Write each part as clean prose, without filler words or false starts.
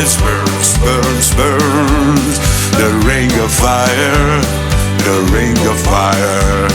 it burns, burns, burns. The ring of fire, the ring of fire.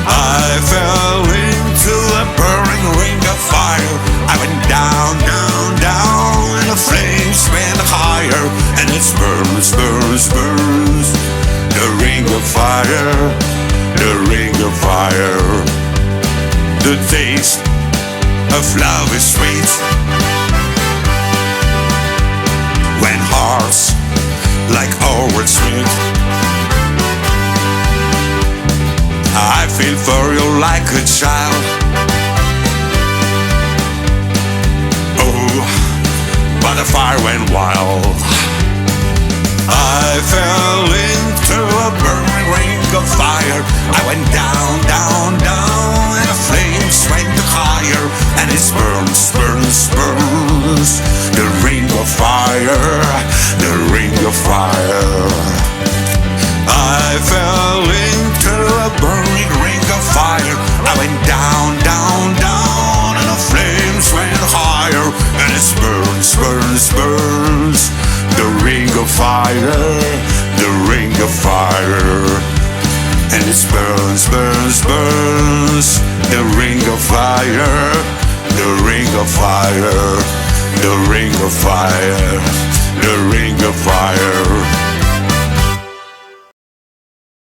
I fell into a burning ring of fire. I went down, down, down, and the flames went higher. And it burns, burns, burns. The ring of fire, the ring of fire. The taste of love is sweet when hearts like ours meet. I feel for you like a child. Oh, but the fire went wild. I fell into a burning ring of fire. I went down, down, down, and the flames went higher. And it burns, burns, burns. The ring of fire, the ring of fire. I fell into a burning ring of fire. I went down, down, down, and the flames went higher. And it burns, burns, burns. The ring of fire, the ring of fire. And it burns, burns, burns. The ring of fire, the ring of fire, the ring of fire, the ring of fire.